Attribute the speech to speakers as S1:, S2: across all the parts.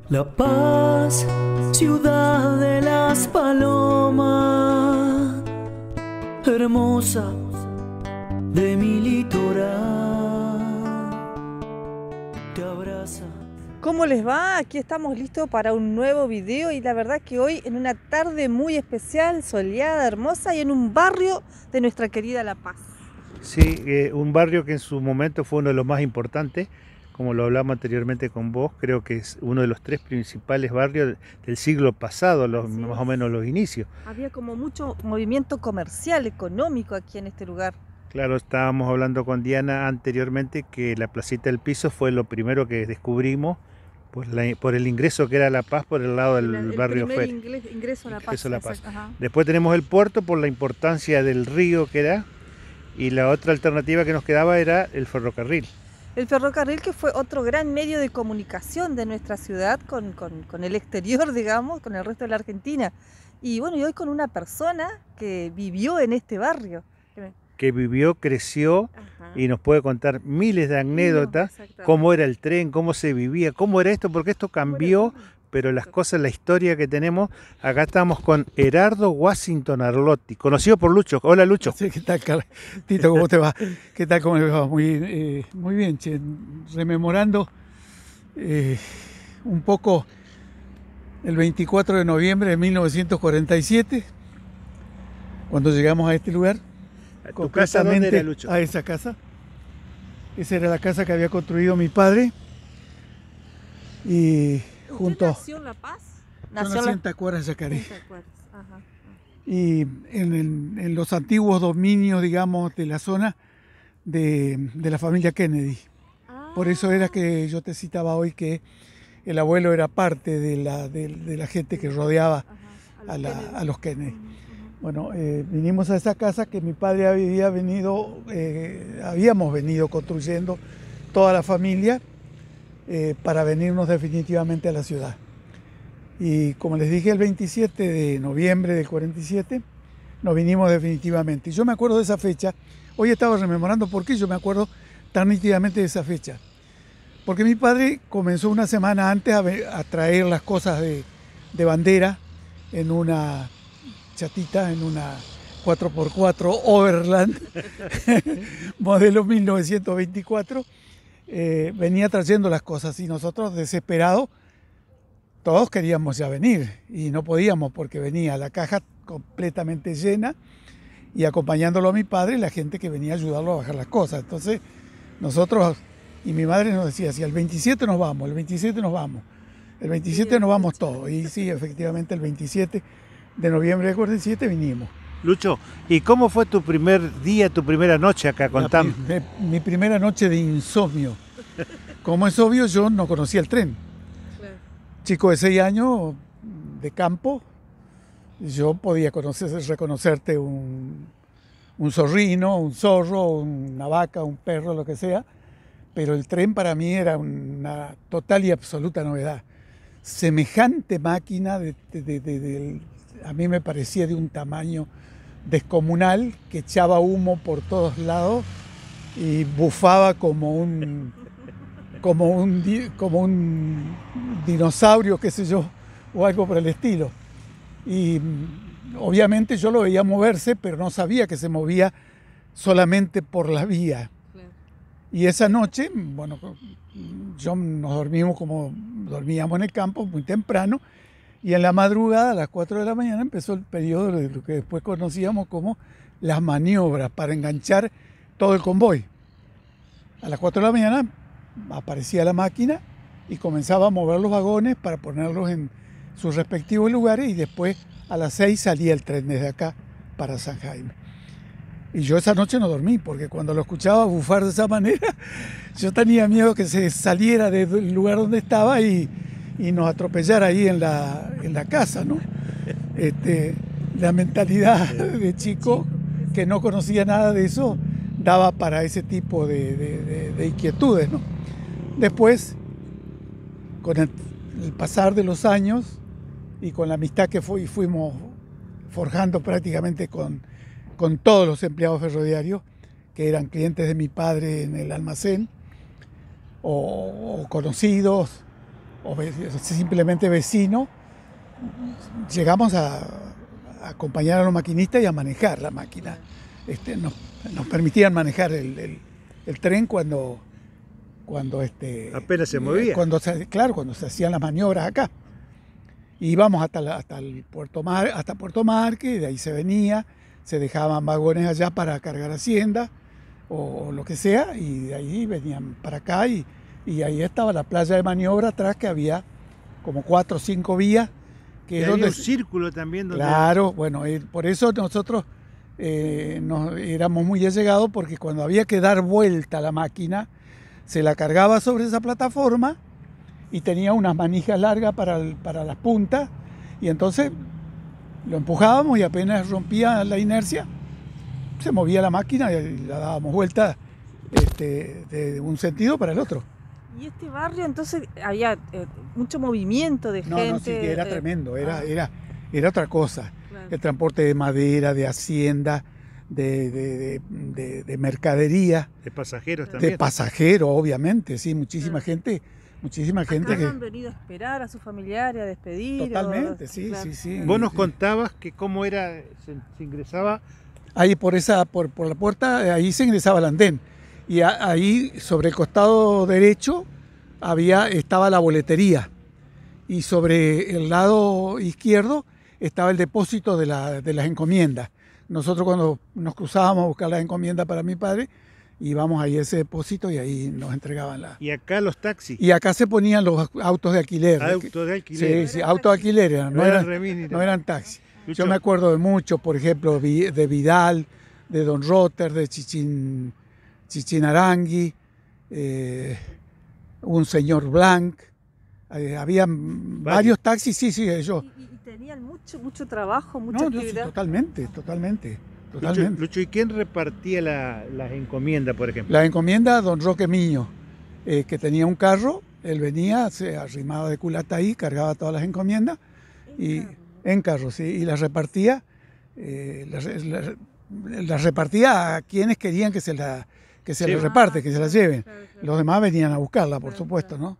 S1: La Paz, ciudad de las palomas, hermosa de mi litoral, te abraza.
S2: ¿Cómo les va? Aquí estamos listos para un nuevo video y la verdad que hoy en una tarde muy especial, soleada, hermosa y en un barrio de nuestra querida La Paz.
S3: Sí, un barrio que en su momento fue uno de los más importantes, como lo hablamos anteriormente con vos, creo que es uno de los 3 principales barrios del siglo pasado, más o menos los inicios.
S2: Había como mucho movimiento comercial, económico aquí en este lugar.
S3: Claro, estábamos hablando con Diana anteriormente que la Placita del Piso fue lo primero que descubrimos por el ingreso que era La Paz por el lado del barrio Feria.
S2: Ingreso a La Paz.
S3: Después tenemos el puerto por la importancia del río que era, y la otra alternativa que nos quedaba era el ferrocarril.
S2: El ferrocarril, que fue otro gran medio de comunicación de nuestra ciudad con el exterior, digamos, con el resto de la Argentina. Y bueno, y hoy con una persona que vivió en este barrio.
S3: Que vivió, creció. Ajá. Y nos puede contar miles de anécdotas, cómo era el tren, cómo se vivía, cómo era esto, porque esto cambió, pero las cosas, la historia que tenemos. Acá estamos con Herardo Washington Arlotti, conocido por Lucho. Hola, Lucho.
S4: Sí, ¿qué tal, Tito? ¿Cómo te va? ¿Qué tal? ¿Cómo le va? Muy bien, che. Rememorando un poco el 24 de noviembre de 1947, cuando llegamos a este lugar.
S3: ¿Tu casa dónde era, Lucho?
S4: A esa casa. Esa era la casa que había construido mi padre. Y junto.
S2: ¿Nació en La Paz?
S4: Nació en Tacuara, Yacaré. Y en los antiguos dominios, digamos, de la zona de la familia Kennedy. Por eso era que yo te citaba hoy que el abuelo era parte de la gente que rodeaba a los Kennedy. Bueno, vinimos a esa casa que mi padre habíamos venido construyendo toda la familia para venirnos definitivamente a la ciudad. Y como les dije, el 27 de noviembre del 47 nos vinimos definitivamente. Y yo me acuerdo de esa fecha. Hoy estaba rememorando por qué yo me acuerdo tan nítidamente de esa fecha. Porque mi padre comenzó una semana antes a traer las cosas de bandera en una chatita, en una 4x4 Overland, modelo 1924, venía trayendo las cosas y nosotros desesperados, todos queríamos ya venir y no podíamos porque venía la caja completamente llena y acompañándolo a mi padre la gente que venía a ayudarlo a bajar las cosas. Entonces nosotros, y mi madre nos decía, si el 27 nos vamos, el 27 nos vamos, el 27 nos vamos todos. Y sí, efectivamente el 27 de noviembre del 47 vinimos.
S3: Lucho, ¿y cómo fue tu primer día, tu primera noche acá? Contame.
S4: Mi primera noche de insomnio. Como es obvio, yo no conocía el tren. Claro. Chico de 6 años, de campo, yo podía reconocerte un zorrino, un zorro, una vaca, un perro, lo que sea, pero el tren para mí era una total y absoluta novedad. Semejante máquina a mí me parecía de un tamaño descomunal, que echaba humo por todos lados y bufaba como un dinosaurio, qué sé yo, o algo por el estilo. Y obviamente yo lo veía moverse, pero no sabía que se movía solamente por la vía. Claro. Y esa noche, bueno, nos dormimos como dormíamos en el campo muy temprano. Y en la madrugada, a las 4 de la mañana, empezó el periodo de lo que después conocíamos como las maniobras para enganchar todo el convoy. A las 4 de la mañana aparecía la máquina y comenzaba a mover los vagones para ponerlos en sus respectivos lugares y después a las 6 salía el tren desde acá para San Jaime. Y yo esa noche no dormí porque cuando lo escuchaba bufar de esa manera, yo tenía miedo que se saliera del lugar donde estaba y nos atropellara ahí en la casa, ¿no? La mentalidad de chico que no conocía nada de eso daba para ese tipo de inquietudes, ¿no? Después, con el pasar de los años y con la amistad que fuimos forjando prácticamente con todos los empleados ferroviarios, que eran clientes de mi padre en el almacén, o conocidos, simplemente vecino, llegamos a acompañar a los maquinistas y a manejar la máquina. Nos permitían manejar el tren cuando
S3: apenas se movía.
S4: Cuando se hacían las maniobras acá. Y íbamos hasta Puerto Marque, y de ahí se venía, se dejaban vagones allá para cargar hacienda o lo que sea, y de ahí venían para acá y ahí estaba la playa de maniobra atrás, que había como 4 o 5 vías.
S3: Que había un círculo también.
S4: Claro, bueno, por eso nosotros éramos muy allegados, porque cuando había que dar vuelta a la máquina, se la cargaba sobre esa plataforma y tenía unas manijas largas para las puntas, y entonces lo empujábamos y apenas rompía la inercia, se movía la máquina y la dábamos vuelta de un sentido para el otro.
S2: ¿Y este barrio entonces había mucho movimiento de gente?
S4: No, sí, que era tremendo, era otra cosa. Claro. El transporte de madera, de hacienda, de mercadería.
S3: De pasajeros también.
S4: De pasajeros, obviamente, sí, muchísima gente. Muchísima gente
S2: que han venido a esperar a sus familiares, a despedir.
S4: Totalmente, sí, claro. sí.
S3: Vos nos contabas que cómo era, se ingresaba.
S4: Ahí por la puerta, ahí se ingresaba al andén. Y ahí sobre el costado derecho estaba la boletería. Y sobre el lado izquierdo estaba el depósito de las encomiendas. Nosotros cuando nos cruzábamos a buscar las encomiendas para mi padre, íbamos ahí a ese depósito y ahí nos entregaban
S3: ¿Y acá los taxis?
S4: Y acá se ponían los autos de alquiler.
S3: ¿Autos de alquiler?
S4: Sí, autos de alquiler, no eran taxis. Yo me acuerdo de muchos, por ejemplo, de Vidal, de Don Rotter, de Chichinarangui, un señor Blanc. Había varios taxis, sí, ellos.
S2: ¿Y tenían mucho trabajo, mucha actividad?
S4: Sí, totalmente.
S3: Lucho, ¿y quién repartía las encomiendas, por ejemplo?
S4: Las encomiendas, don Roque Miño, que tenía un carro, él venía, se arrimaba de culata ahí, cargaba todas las encomiendas, en carro, sí, y las repartía, las repartía a quienes querían que se las reparte, que se las lleven. Claro. Los demás venían a buscarla, por supuesto, ¿no?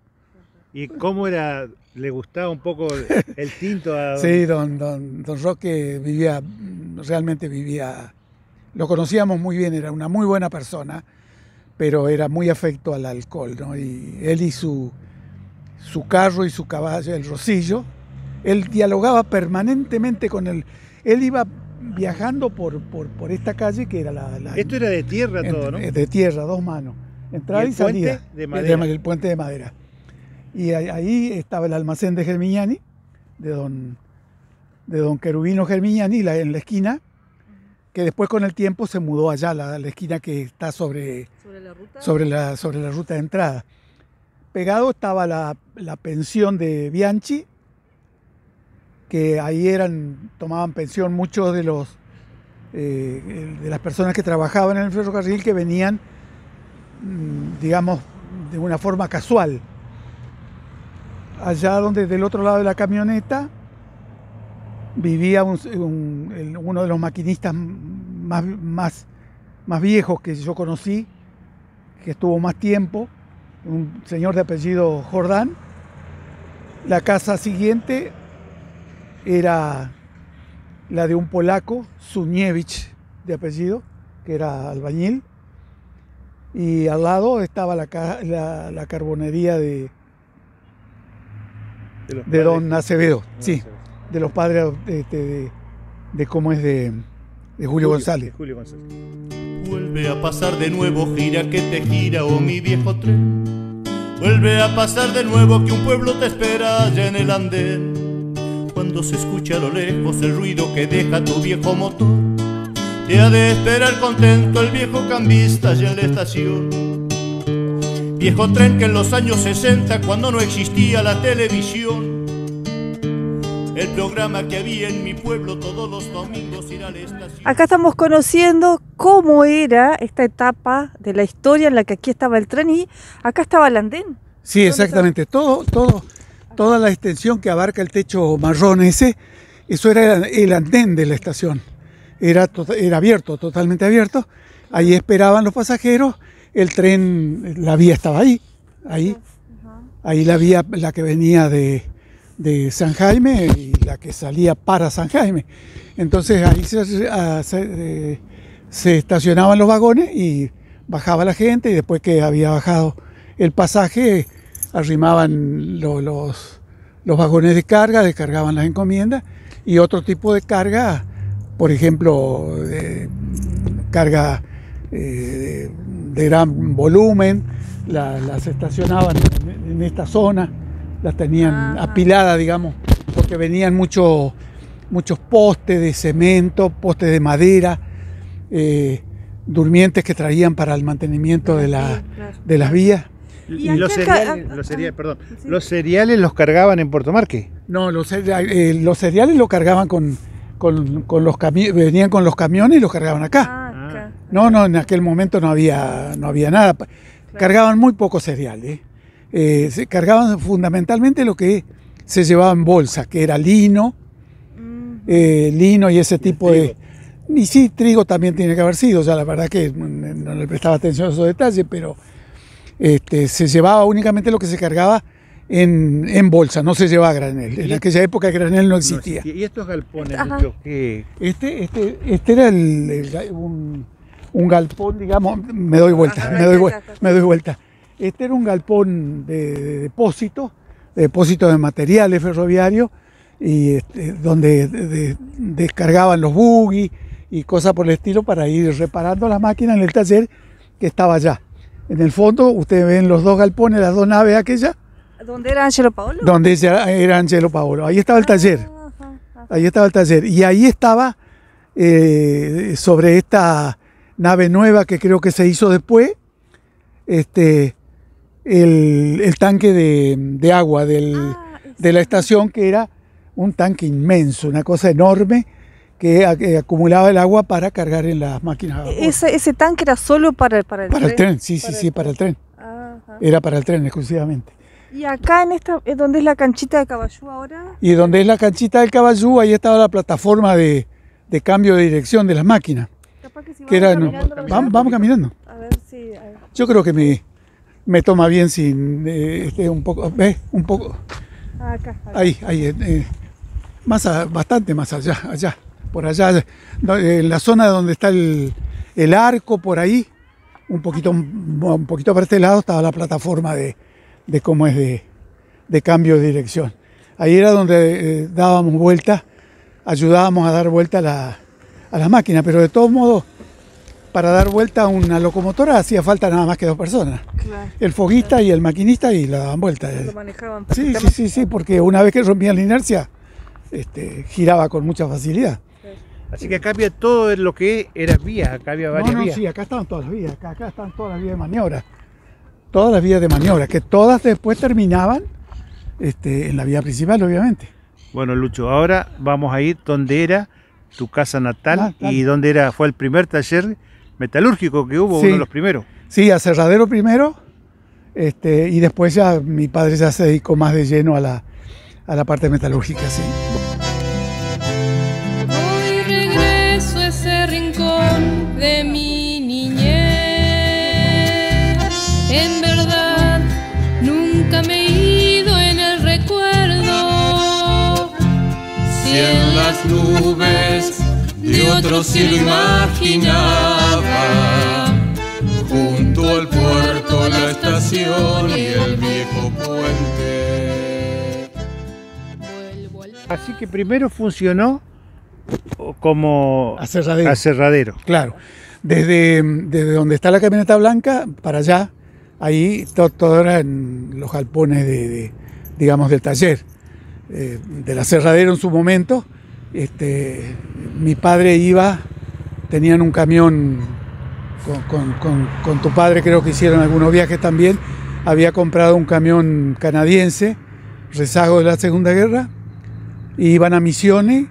S3: ¿Y cómo era? ¿Le gustaba un poco el tinto?
S4: Sí, don Roque realmente vivía, lo conocíamos muy bien, era una muy buena persona, pero era muy afecto al alcohol, ¿no? Y él y su carro y su caballo, el Rosillo, él dialogaba permanentemente con él. Él iba viajando por esta calle que era
S3: Esto era de tierra todo, ¿no?
S4: De tierra, 2 manos. Entrada y salida.
S3: De madera.
S4: El puente de madera. Y ahí estaba el almacén de Germignani, de don Querubino Germignani, en la esquina, que después con el tiempo se mudó allá, la esquina que está sobre la ruta de entrada. Pegado estaba la pensión de Bianchi, que ahí tomaban pensión muchos de las personas que trabajaban en el ferrocarril, que venían, digamos, de una forma casual. Allá donde del otro lado de la camioneta vivía uno de los maquinistas más viejos que yo conocí, que estuvo más tiempo, un señor de apellido Jordán. La casa siguiente era la de un polaco, Zuniewicz de apellido, que era albañil, y al lado estaba la carbonería de don Acevedo, sí, de los padres de Julio González.
S5: Vuelve a pasar de nuevo, gira que te gira, oh mi viejo tren. Vuelve a pasar de nuevo, que un pueblo te espera allá en el andén. Cuando se escucha a lo lejos el ruido que deja tu viejo motor, te ha de esperar contento el viejo cambista allá en la estación. Viejo tren que en los años 60, cuando no existía la televisión, el programa que había en mi pueblo todos los domingos ir a la estación.
S2: Acá estamos conociendo cómo era esta etapa de la historia en la que aquí estaba el tren y acá estaba el andén.
S4: Sí, exactamente. Toda la extensión que abarca el techo marrón eso era el andén de la estación. Era abierto, totalmente abierto. Ahí esperaban los pasajeros. El tren, la vía estaba ahí. ahí la vía, la que venía de San Jaime y la que salía para San Jaime. Entonces ahí se estacionaban los vagones y bajaba la gente, y después que había bajado el pasaje, arrimaban los vagones de carga, descargaban las encomiendas, y otro tipo de carga, por ejemplo, carga de gran volumen, las estacionaban en esta zona, las tenían apiladas, digamos, porque venían muchos postes de cemento, postes de madera, durmientes que traían para el mantenimiento de las vías.
S3: ¿Y los cereales los cargaban en Puerto Marque?
S4: No, los cereales los cargaban con los camiones, venían con los camiones y los cargaban acá. No, en aquel momento no había nada. Claro. Cargaban muy poco cereal. Se cargaban fundamentalmente lo que se llevaba en bolsa, que era lino, lino y ese tipo de... Y sí, trigo también tiene que haber sido, la verdad que no le prestaba atención a esos detalles, pero se llevaba únicamente lo que se cargaba en bolsa, no se llevaba a granel. En aquella época el granel no existía.
S3: ¿Y estos galpones, qué?
S4: Este era un galpón, digamos, me doy vuelta. Este era un galpón de depósito de materiales ferroviarios, y donde descargaban los buggy y cosas por el estilo para ir reparando las máquinas en el taller que estaba allá. En el fondo ustedes ven los dos galpones, las dos naves aquellas.
S2: ¿Dónde era Angelo Paolo?
S4: Donde era Angelo Paolo. Ahí estaba el taller. Ahí estaba el taller. Y ahí estaba, sobre esta nave nueva que creo que se hizo después, el tanque de agua de la estación, que era un tanque inmenso, una cosa enorme, que acumulaba el agua para cargar en las máquinas.
S2: ¿Ese tanque era solo para el tren?
S4: Para el tren, sí, para el tren. Era para el tren exclusivamente.
S2: ¿Y acá donde es la canchita de Caballú ahora?
S4: Y donde es la canchita del Caballú, ahí estaba la plataforma de cambio de dirección de las máquinas.
S2: Capaz que si vamos
S4: caminando.
S2: A ver si...
S4: Yo creo que me toma bien si un poco, ¿ves? Un poco.
S2: Acá.
S4: Ahí, bastante más allá, por allá, en la zona donde está el arco, por ahí, un poquito para este lado estaba la plataforma de cómo es de cambio de dirección. Ahí era donde dábamos vuelta, ayudábamos a dar vuelta a las máquinas, pero de todos modos, para dar vuelta a una locomotora hacía falta nada más que 2 personas. Claro. El foguista y el maquinista, y la daban vuelta.
S2: Lo manejaban.
S4: Sí, porque una vez que rompían la inercia, giraba con mucha facilidad.
S3: Así que acá había todo lo que era vías, acá había varias vías.
S4: Sí, acá estaban todas las vías, acá están todas las vías de maniobra. Todas las vías de maniobra, que todas después terminaban en la vía principal, obviamente.
S3: Bueno, Lucho, ahora vamos a ir donde era tu casa natal y donde fue el primer taller metalúrgico que hubo, uno de los primeros.
S4: Sí, a Cerradero primero, y después ya mi padre ya se dedicó más de lleno a la parte metalúrgica, sí.
S6: Hoy regreso a ese rincón de mi niñez. En verdad, nunca me he ido en el recuerdo.
S5: Si en las nubes de otro cielo imaginaba, junto al puerto, la estación y el viejo puente.
S3: Así que primero funcionó como
S4: aserradero. Claro, desde donde está la camioneta blanca para allá, ahí todo eran los galpones digamos, del taller, del aserradero en su momento. Mi padre tenían un camión con tu padre, creo que hicieron algunos viajes también. Había comprado un camión canadiense, rezago de la Segunda Guerra, y iban a Misiones,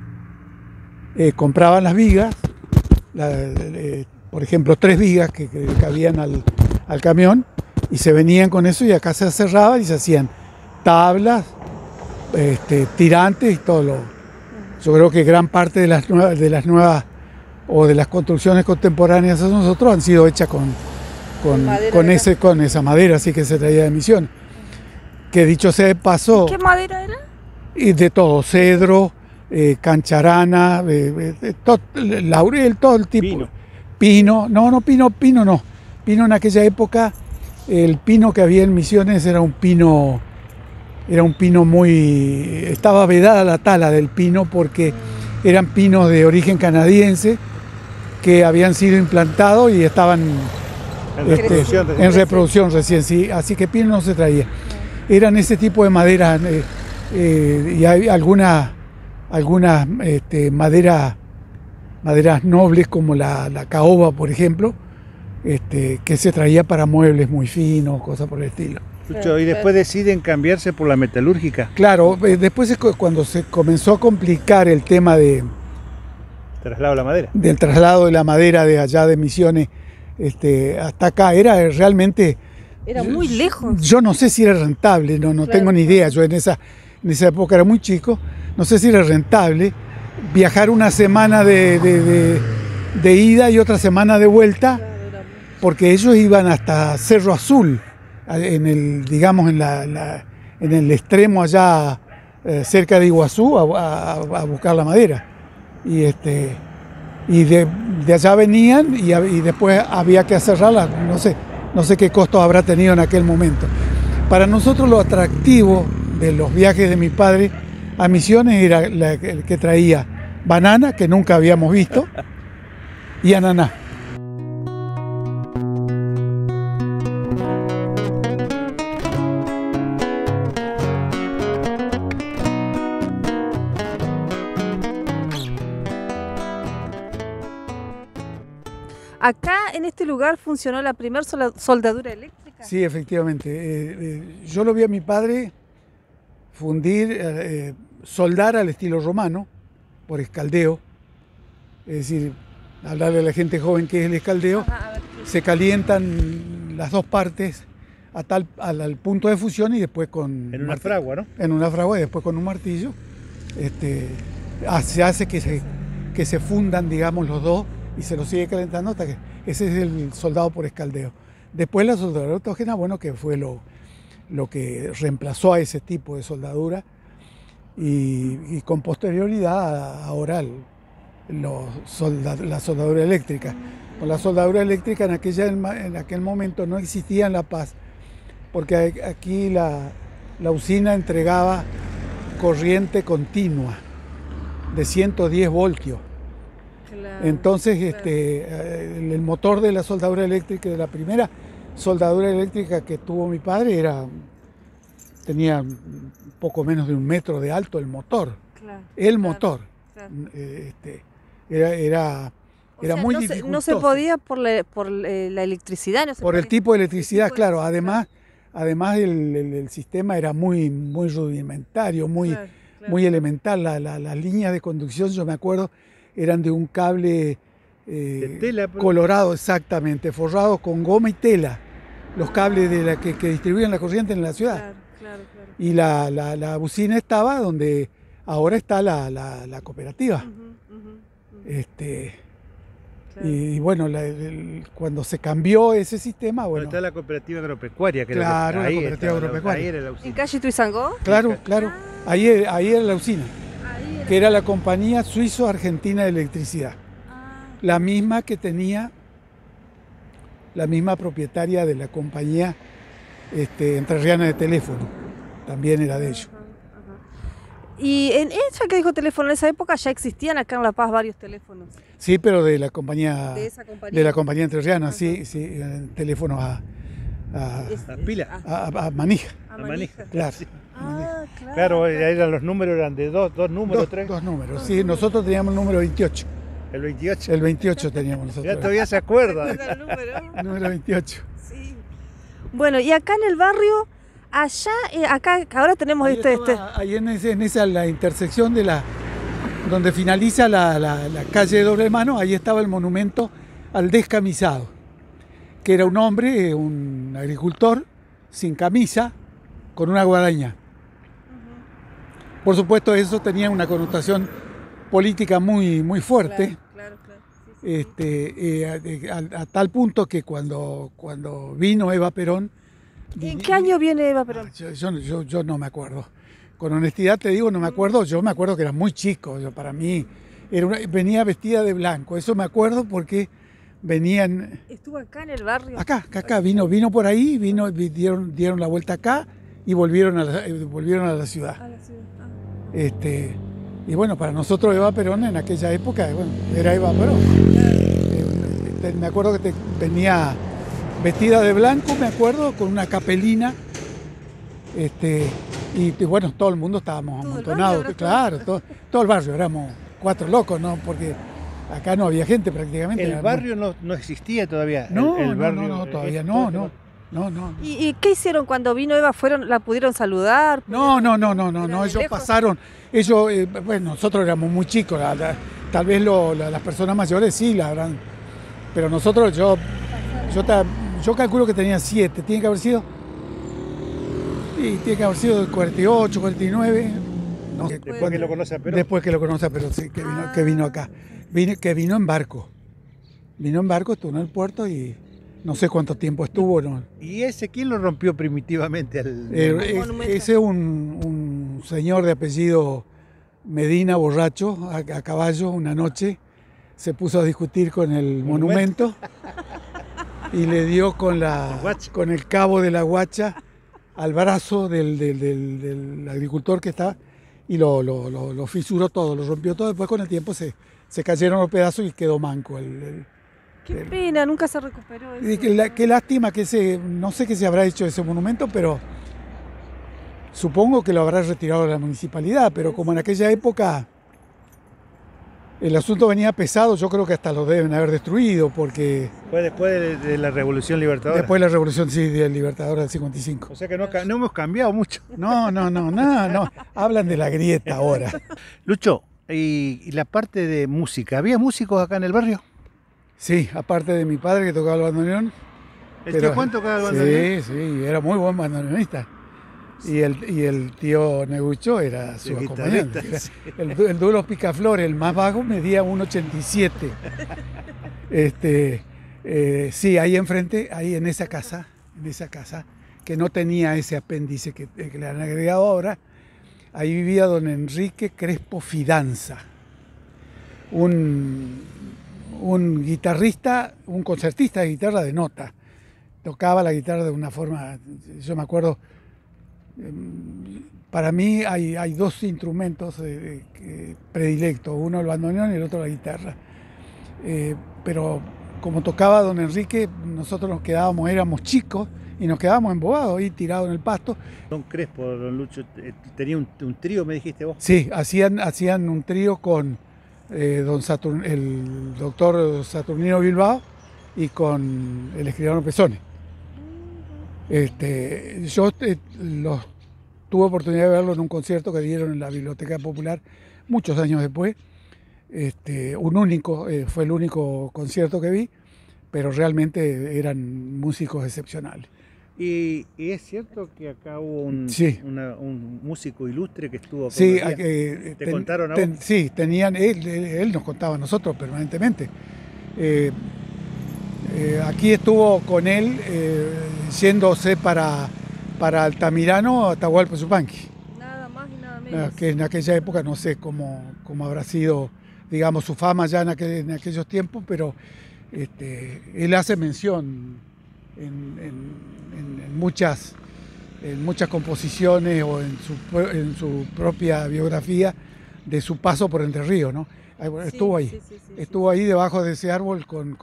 S4: compraban las vigas, por ejemplo 3 vigas que cabían al camión, y se venían con eso, y acá se cerraban y se hacían tablas, tirantes y todo yo creo que gran parte de las nuevas o de las construcciones contemporáneas de nosotros han sido hechas con esa madera, así que se traía de Misiones. que dicho sea de paso,
S2: ¿Qué madera era?
S4: y de todo, cedro, cancharana, laurel, todo el tipo.
S3: Pino.
S4: Pino, pino no. Pino en aquella época, el pino que había en Misiones era un pino muy... Estaba vedada la tala del pino porque eran pinos de origen canadiense que habían sido implantados y estaban en reproducción recién, sí, así que pino no se traía. Eran ese tipo de maderas y hay algunas maderas nobles como la caoba, por ejemplo, que se traía para muebles muy finos, cosas por el estilo.
S3: Y después deciden cambiarse por la metalúrgica.
S4: Claro, después es cuando se comenzó a complicar el tema
S3: Traslado de la madera.
S4: del traslado de la madera de allá de Misiones hasta acá, era realmente...
S2: Era muy lejos.
S4: Yo no sé si era rentable, no
S2: Claro.
S4: tengo ni idea, yo en esa época era muy chico, no sé si era rentable viajar una semana de ida y otra semana de vuelta, porque ellos iban hasta Cerro Azul, en el extremo allá cerca de Iguazú a buscar la madera. Y de allá venían y después había que cerrarla, no sé qué costos habrá tenido en aquel momento. Para nosotros lo atractivo de los viajes de mi padre a Misiones era el que traía banana, que nunca habíamos visto, y ananá.
S2: Acá en este lugar funcionó la primera soldadura eléctrica.
S4: Sí, efectivamente. Yo lo vi a mi padre fundir, soldar al estilo romano, por escaldeo. Es decir, hablarle a la gente joven qué es el escaldeo.
S2: Ajá, a ver,
S4: Se calientan las dos partes al punto de fusión y después con...
S3: En una fragua, ¿no?
S4: En una fragua y después con un martillo. Se hace que se fundan, digamos, los dos y se los sigue calentando hasta que... Ese es el soldado por escaldeo. Después la soldadura autógena, bueno, que fue lo que reemplazó a ese tipo de soldadura y con posterioridad ahora la soldadura eléctrica. Con la soldadura eléctrica en aquel momento no existía en La Paz, porque aquí la usina entregaba corriente continua de 110 voltios.
S2: claro.
S4: Entonces el motor de la soldadura eléctrica, de la primera soldadura eléctrica que tuvo mi padre, tenía un poco menos de 1 metro de alto el motor.
S2: Claro,
S4: El
S2: claro,
S4: motor.
S2: claro.
S4: Era
S2: O sea,
S4: muy
S2: no se
S4: dificultoso.
S2: podía por la electricidad. No se
S4: Por el
S2: podía.
S4: tipo de electricidad,
S2: El tipo de
S4: claro.
S2: electricidad.
S4: Además el sistema era muy rudimentario, muy elemental. Las líneas de conducción, yo me acuerdo, eran de un cable
S3: De tela, pues.
S4: colorado, exactamente, forrado con goma y tela. Los cables que distribuían la corriente en la ciudad.
S2: Claro.
S4: Y la usina estaba donde ahora está la cooperativa. Y bueno, cuando se cambió ese sistema,
S3: Bueno,
S4: bueno,
S3: está la cooperativa agropecuaria. Que
S4: Claro, la
S3: ahí
S4: cooperativa
S3: estaba,
S4: agropecuaria.
S3: Ahí era la
S2: ¿En
S3: usina.
S2: calle Tuizangó?
S4: claro, ahí era la usina, que era la compañía Suizo-Argentina de Electricidad, la misma que tenía la misma propietaria de la compañía entrerriana de teléfono, también era de ellos.
S2: Y en esa que dijo teléfono, en esa época ya existían acá en La Paz varios teléfonos.
S4: Sí, pero de la compañía
S2: De esa compañía.
S4: de la compañía entrerriana,
S2: Ajá.
S4: sí, teléfonos a
S3: Las pilas.
S4: a manija,
S2: A
S3: manija.
S4: claro.
S2: Ah,
S3: Claro, eran los números, eran de dos números, tres.
S4: Dos números, sí, nosotros teníamos el número 28.
S3: El 28.
S4: El 28 teníamos nosotros.
S3: Ya todavía se acuerda.
S2: El número.
S4: El número 28.
S2: Sí. Bueno, y acá en el barrio, allá, acá, ahora tenemos
S4: Ahí en esa la intersección donde finaliza la calle de Doble Mano, ahí estaba el monumento al descamisado, que era un hombre, un agricultor, sin camisa, con una guadaña. Por supuesto, eso tenía una connotación política muy fuerte.
S2: Claro. Sí.
S4: A tal punto que cuando vino Eva Perón
S2: ¿En qué año viene Eva Perón?
S4: Yo no me acuerdo. Con honestidad te digo, no me acuerdo. Yo me acuerdo que era muy chico. Para mí venía vestida de blanco. Eso me acuerdo porque venían...
S2: ¿Estuvo acá en el barrio?
S4: Acá. Vino por ahí, dieron la vuelta acá y volvieron a la ciudad.
S2: A la ciudad.
S4: Y bueno, para nosotros Eva Perón en aquella época, bueno, era Eva Perón. Me acuerdo que venía vestida de blanco, me acuerdo, con una capelina. Y bueno, todo el mundo estábamos amontonados, claro, todo el barrio, éramos 4 locos, ¿no? Porque acá no había gente prácticamente.
S3: ¿El barrio no existía todavía?
S4: No,
S3: Todavía
S4: no.
S2: ¿Y qué hicieron cuando vino Eva? ¿La pudieron saludar?
S4: No, ellos pasaron, bueno, nosotros éramos muy chicos, tal vez las personas mayores sí la habrán, pero nosotros, yo calculo que tenía 7, tiene que haber sido de 48, 49. No,
S3: después que lo conoce a Perón.
S4: Después que lo conoce a Perón, sí, que vino acá. Que vino en barco. Estuvo en el puerto y no sé cuánto tiempo estuvo. ¿No?
S3: ¿Y ese quién lo rompió primitivamente?
S4: Ese es un señor de apellido Medina, borracho, a caballo, una noche. Se puso a discutir con el monumento y le dio con el cabo de la guacha al brazo del agricultor que está y lo fisuró todo, lo rompió todo. Después con el tiempo se cayeron los pedazos y quedó manco.
S2: Qué pena, nunca se recuperó eso.
S4: Qué lástima que no sé qué se habrá hecho de ese monumento, pero supongo que lo habrá retirado la municipalidad, pero como en aquella época el asunto venía pesado, yo creo que hasta lo deben haber destruido, porque...
S3: Fue después de la Revolución Libertadora.
S4: Después de la Revolución, sí, del Libertadora del 55.
S3: O sea que no hemos cambiado mucho.
S4: No, hablan de la grieta ahora.
S3: Lucho, y la parte de música, ¿había músicos acá en el barrio?
S4: Sí, aparte de mi padre que tocaba el bandoneón.
S3: ¿El tío Juan tocaba el bandoneón?
S4: Sí, era muy buen bandoneonista. Y el tío Negucho era su acompañante. El Dulos Picaflor, el más bajo, medía 1,87. Sí, ahí enfrente, ahí en esa casa, que no tenía ese apéndice que le han agregado ahora, ahí vivía don Enrique Crespo Fidanza, un guitarrista, un concertista de guitarra de nota. Tocaba la guitarra de una forma, yo me acuerdo. Para mí hay 2 instrumentos predilectos, uno el bandoneón y el otro la guitarra. Pero como tocaba don Enrique, nosotros éramos chicos y nos quedábamos embobados ahí tirados en el pasto.
S3: Don Crespo, don Lucho, tenía un trío, me dijiste vos.
S4: Sí, hacían un trío con el doctor Saturnino Bilbao y con el escribano Pesone. Yo tuve oportunidad de verlo en un concierto que dieron en la Biblioteca Popular muchos años después. Fue el único concierto que vi, pero realmente eran músicos excepcionales.
S3: ¿Y es cierto que acá hubo un músico ilustre que estuvo?
S4: Sí,
S3: ¿te contaron a vos?
S4: Sí, él nos contaba a nosotros permanentemente. Aquí estuvo con él yéndose para Altamirano, Atahualpa Yupanqui.
S2: Nada más y nada menos.
S4: Que en aquella época no sé cómo habrá sido, digamos, su fama ya en aquellos tiempos, pero él hace mención en muchas composiciones o en su propia biografía de su paso por Entre Ríos, ¿no? Estuvo ahí, estuvo ahí debajo de ese árbol con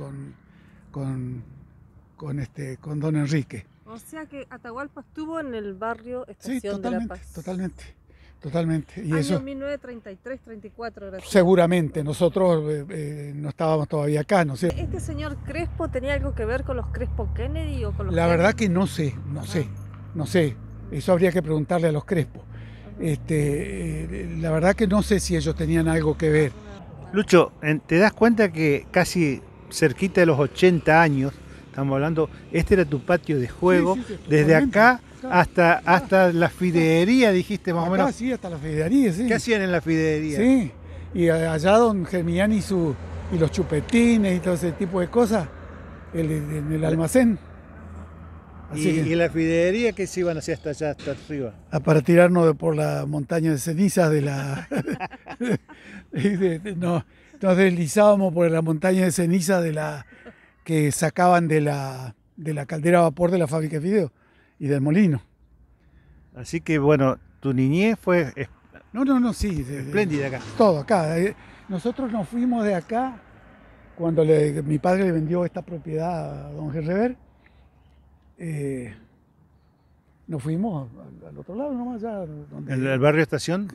S4: don Enrique.
S2: O sea que Atahualpa estuvo en el barrio Estación de la Paz.
S4: Totalmente. Y
S2: Año
S4: eso
S2: 1933, 34.
S4: Seguramente, nosotros no estábamos todavía acá, no sé.
S2: ¿Este señor Crespo tenía algo que ver con los Crespo Kennedy o con los
S4: La verdad que no sé. Eso habría que preguntarle a los Crespo. La verdad que no sé si ellos tenían algo que ver.
S3: Lucho, ¿te das cuenta que casi cerquita de los 80 años, estamos hablando, este era tu patio de juego,
S4: sí,
S3: desde acá hasta la fideería, dijiste más o menos?
S4: Sí, hasta la fideería, sí.
S3: ¿Qué hacían en la fideería?
S4: Sí, y allá don Germián y los chupetines y todo ese tipo de cosas, en el almacén.
S3: ¿Y la fiderería que se iban hacia hasta allá, hasta arriba?
S4: Para tirarnos por la montaña de cenizas de la... nos deslizábamos por la montaña de ceniza de la que sacaban de la caldera a vapor de la fábrica de fideos y del molino.
S3: Así que bueno, tu niñez fue
S4: sí.
S3: Espléndida acá.
S4: Todo acá. Nosotros nos fuimos de acá cuando mi padre le vendió esta propiedad a don Gerrever. Nos fuimos al otro lado nomás, allá donde...
S3: ¿En el barrio Estación?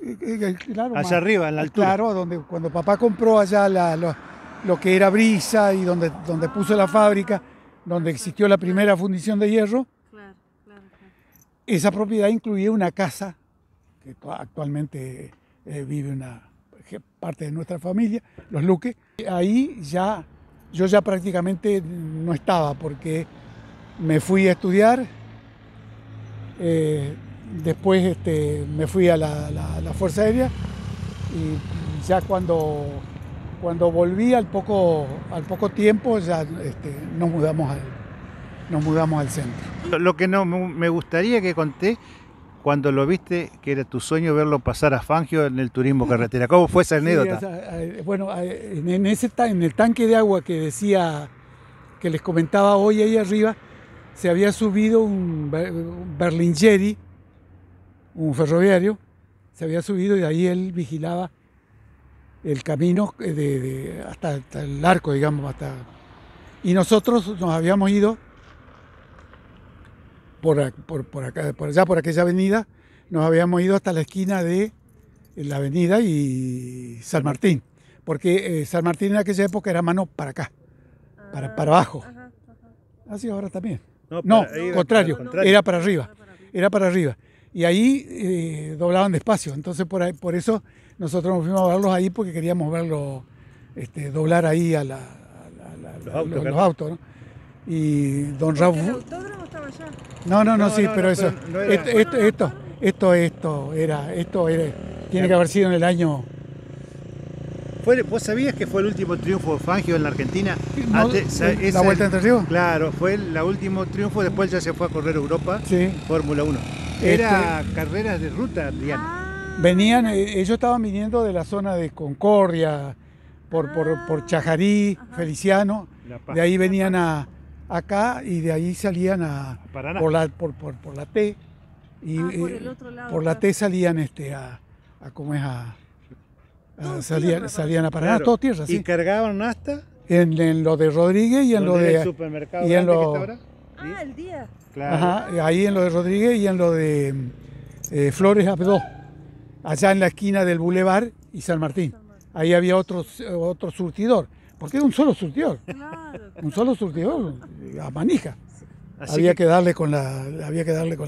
S4: Claro,
S3: allá arriba, en la altura.
S4: Claro, cuando papá compró allá lo que era Brisa y donde puso la fábrica, donde existió la primera fundición de hierro.
S2: Claro.
S4: Esa propiedad incluía una casa que actualmente vive una parte de nuestra familia, los Luque. Ahí yo ya prácticamente no estaba porque me fui a estudiar. Después me fui a la Fuerza Aérea y ya cuando volví al poco tiempo ya nos mudamos al centro.
S3: Lo que no me gustaría que conté cuando lo viste, que era tu sueño verlo pasar a Fangio en el turismo carretera. ¿Cómo fue esa anécdota?
S4: Sí, bueno, en el tanque de agua que les comentaba hoy ahí arriba, se había subido un Berlingeri, un ferroviario, se había subido y ahí él vigilaba el camino hasta el arco, digamos, y nosotros nos habíamos ido por allá, por aquella avenida, nos habíamos ido hasta la esquina de la avenida y San Martín, porque San Martín en aquella época era mano para acá, para abajo. Así ahora también. No, contrario, era para arriba. Y ahí doblaban despacio, entonces por eso nosotros nos fuimos a verlos ahí porque queríamos verlo doblar ahí a los autos, ¿no? Y don Raúl...
S2: ¿El autódromo estaba allá?
S4: No, sí, pero eso... Esto tiene que haber sido en el año...
S3: ¿Vos sabías que fue el último triunfo de Fangio en la Argentina?
S4: ¿La Vuelta a Entre Ríos?
S3: Claro, fue el último triunfo, después ya se fue a correr Europa,
S4: sí.
S3: Fórmula 1. Era carreras de ruta, Diana.
S4: Venían, ellos estaban viniendo de la zona de Concordia, por Chajarí, Feliciano, de ahí venían acá y de ahí salían por la T, y
S2: por el otro lado,
S4: por la T salían salían a Paraná,
S3: claro.
S4: todo tierra, sí.
S3: ¿Y cargaban hasta?
S4: En lo de Rodríguez y en lo de...
S3: el supermercado
S4: y en
S3: grande
S4: lo,
S3: que está ahora.
S2: ¿Sí? El día.
S3: Claro.
S4: Ajá, ahí en lo de Rodríguez y en lo de Flores Abdó, allá en la esquina del Boulevard y San Martín. Ahí había otro surtidor, porque era un solo surtidor.
S2: Claro.
S4: Un solo surtidor, a manija.
S3: Así
S4: había que darle con la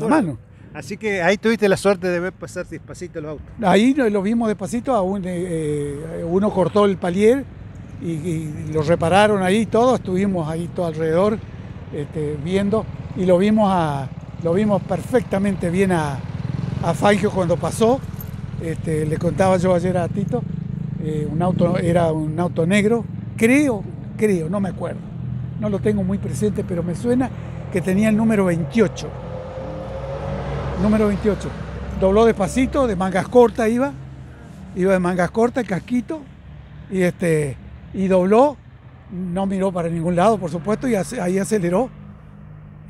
S4: mano.
S3: Así que ahí tuviste la suerte de ver pasar despacito los autos.
S4: Ahí lo vimos despacito, uno cortó el palier y lo repararon ahí todo, estuvimos ahí todo alrededor viendo y lo vimos perfectamente bien a Fangio cuando pasó. Le contaba yo ayer a Tito, era un auto negro, creo, no me acuerdo, no lo tengo muy presente, pero me suena que tenía el número 28. Número 28. Dobló despacito, de mangas cortas iba de mangas cortas, casquito, y dobló, no miró para ningún lado, por supuesto, y ahí aceleró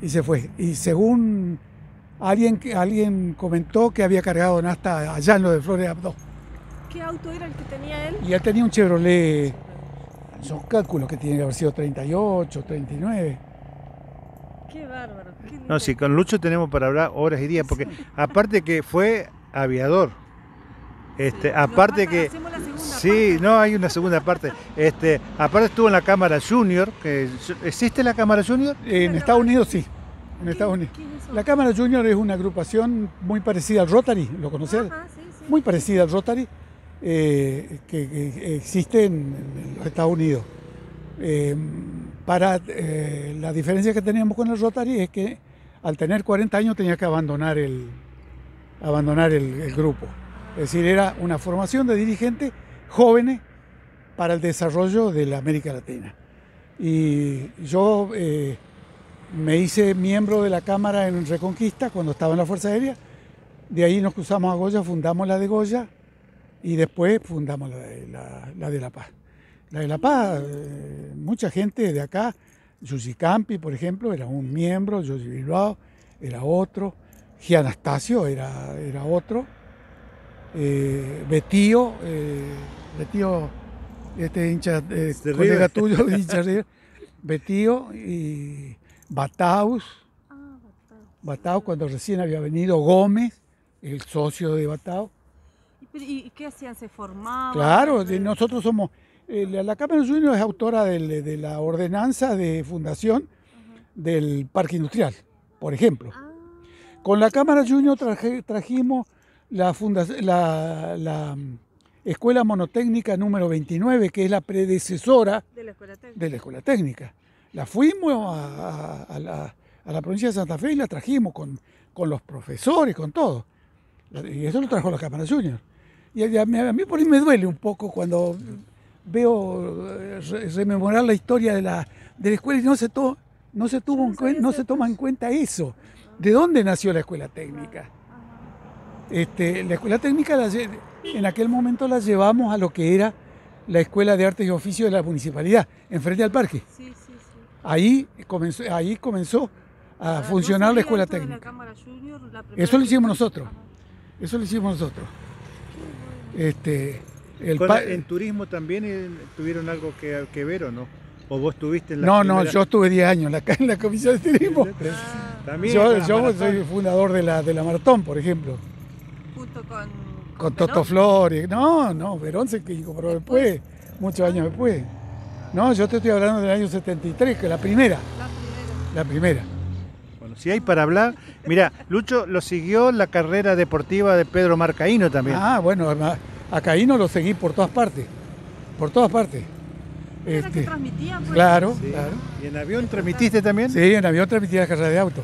S4: y se fue. Y según alguien comentó que había cargado nafta allá en lo de Flores Abdó.
S2: ¿Qué auto era el que tenía él?
S4: Y él tenía un Chevrolet, yo calculo que tiene que haber sido 38, 39.
S2: Qué bárbaro.
S3: No, sí, con Lucho tenemos para hablar horas y días, porque aparte que fue aviador, aparte que... Sí, no, hay una segunda parte. Aparte estuvo en la Cámara Junior, ¿existe la Cámara Junior?
S4: En Estados Unidos sí, en Estados Unidos. La Cámara Junior es una agrupación muy parecida al Rotary, ¿lo conocés?
S2: Sí.
S4: Muy parecida al Rotary, que existe en los Estados Unidos. La diferencia que teníamos con el Rotary es que al tener 40 años tenía que abandonar el grupo. Es decir, era una formación de dirigentes jóvenes para el desarrollo de la América Latina. Y yo Me hice miembro de la Cámara en Reconquista cuando estaba en la Fuerza Aérea. De ahí nos cruzamos a Goya, fundamos la de Goya y después fundamos la de La Paz. La de La Paz, mucha gente de acá, Yuyi Campi, por ejemplo, era un miembro, Yoyi Bilbao era otro, G. Anastasio era otro, Betío, este hincha, colega tuyo, hincha River, Betío y Bataus. Bataus cuando recién había venido Gómez, el socio de Bataus.
S2: ¿Y qué hacían? ¿Se formaban?
S4: Claro, nosotros somos... la Cámara Junior es autora de la ordenanza de fundación del Parque Industrial, por ejemplo. Con la Cámara Junior trajimos la Escuela Monotécnica número 29, que es la predecesora de la Escuela Técnica. La fuimos a la provincia de Santa Fe y la trajimos con los profesores, con todo. Y eso lo trajo la Cámara Junior. Y a mí por ahí me duele un poco cuando veo rememorar la historia de la escuela y no se toma en cuenta eso. ¿De dónde nació la Escuela Técnica? La Escuela Técnica en aquel momento la llevamos a lo que era la Escuela de Artes y Oficios de la Municipalidad, enfrente al parque. Sí. Ahí comenzó a funcionar la Escuela Técnica. Eso lo hicimos nosotros.
S3: ¿En turismo también tuvieron algo que ver o no? ¿O vos estuviste en la
S4: No, yo estuve 10 años en la comisión de turismo.
S3: ¿También
S4: yo soy fundador de la Maratón, por ejemplo.
S2: Junto
S4: con Toto Flores. No, Verón se incorporó después, muchos años después. No, yo te estoy hablando del año 73, que la primera.
S3: Bueno, si hay para hablar, mira, Lucho lo siguió la carrera deportiva de Pedro Marcaíno también.
S4: Bueno, a Caíno lo seguí por todas partes.
S2: ¿Era que transmitían? Pues?
S4: Claro.
S3: ¿Y en avión transmitiste también?
S4: Sí, en avión transmití las carreras de auto.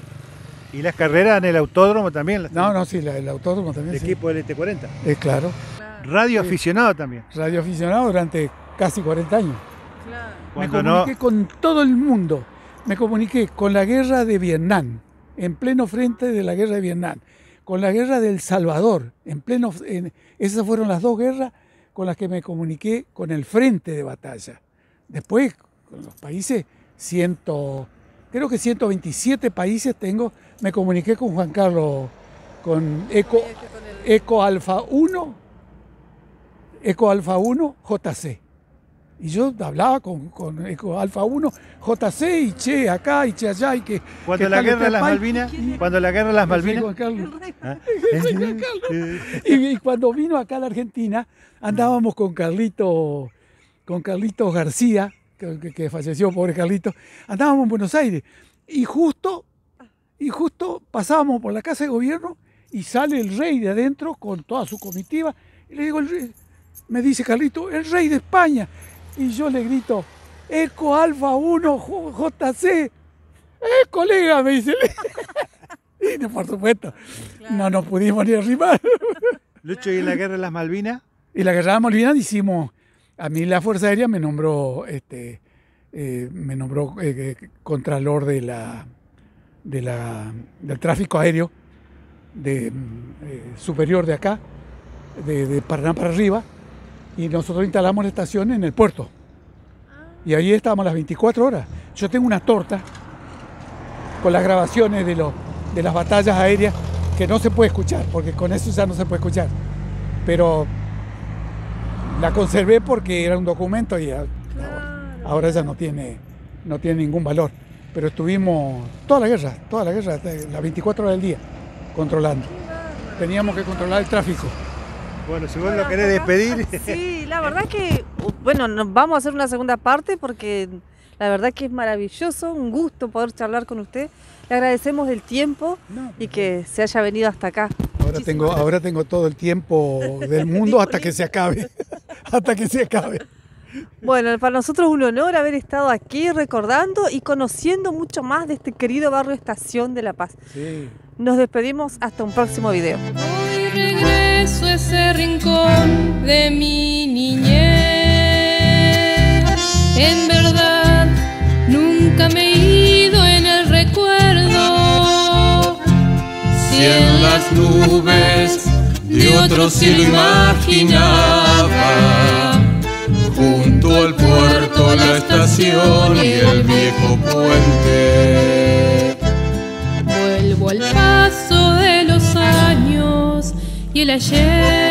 S3: ¿Y las carreras en el autódromo también?
S4: Sí, el autódromo también.
S3: ¿El equipo del ET40?
S4: Claro.
S3: ¿Radio aficionado también?
S4: Radio aficionado durante casi 40 años.
S2: Claro.
S4: Me comuniqué con todo el mundo. Me comuniqué con la guerra de Vietnam, en pleno frente de la guerra de Vietnam, con la guerra de El Salvador, esas fueron las dos guerras con las que me comuniqué con el frente de batalla. Después, con los países, creo que 127 países me comuniqué con Juan Carlos, con Eco Alfa 1 JC. Y yo hablaba con Eco Alfa 1, JC, y che acá, y che allá, y que...
S3: Cuando la guerra de las Malvinas,
S4: Y cuando vino acá a la Argentina, andábamos con Carlitos García, que falleció, pobre Carlitos, andábamos en Buenos Aires, y justo pasábamos por la Casa de Gobierno, y sale el rey de adentro con toda su comitiva, y le digo, me dice Carlitos, el rey de España. Y yo le grito, Eco Alfa 1 JC. Colega, me dice. Y por supuesto, no nos pudimos ni arrimar.
S3: Lucho, ¿y en la guerra de las Malvinas?
S4: Y la guerra de las Malvinas hicimos, a mí la Fuerza Aérea me nombró contralor del tráfico aéreo superior de acá, de Paraná para arriba. Y nosotros instalamos la estación en el puerto. Y ahí estábamos las 24 horas. Yo tengo una torta con las grabaciones de las batallas aéreas que no se puede escuchar, porque con eso ya no se puede escuchar. Pero la conservé porque era un documento y ahora ya no tiene ningún valor. Pero estuvimos toda la guerra, las 24 horas del día, controlando. Teníamos que controlar el tráfico.
S3: Bueno, si vos lo querés despedir.
S2: Sí, la verdad que, nos vamos a hacer una segunda parte porque la verdad que es maravilloso, un gusto poder charlar con usted. Le agradecemos el tiempo y que se haya venido hasta acá.
S4: Ahora tengo todo el tiempo del mundo hasta que se acabe.
S2: Bueno, para nosotros es un honor haber estado aquí recordando y conociendo mucho más de este querido barrio Estación de La Paz.
S4: Sí.
S2: Nos despedimos hasta un próximo video.
S6: Hoy regreso a ese rincón de mi niñez. En verdad, nunca me he ido en el recuerdo.
S7: con las nubes de otro cielo imaginaba, junto al puerto, la estación y el viejo puente.
S6: Vuelvo al paso de los años y el ayer